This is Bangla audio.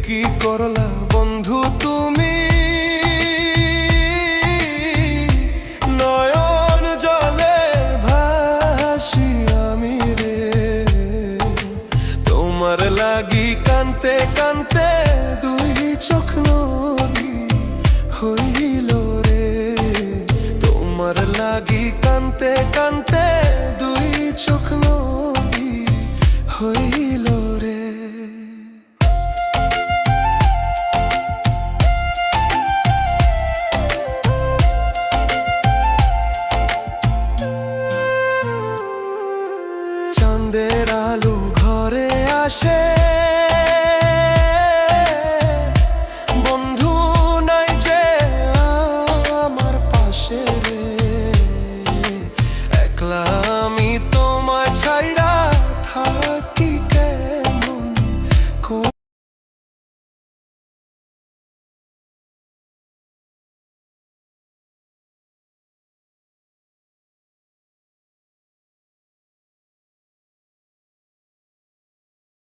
কি করলা বন্ধু তুমি, নয়ন জলে ভাসি আমি রে। তোমার লাগি কানতে কানতে দুই চোখ নদী হইল রে। তোমার লাগি কানতে কানতে দুই চোখ নদী হইল রে। চাঁদের আলো ঘরে আসে,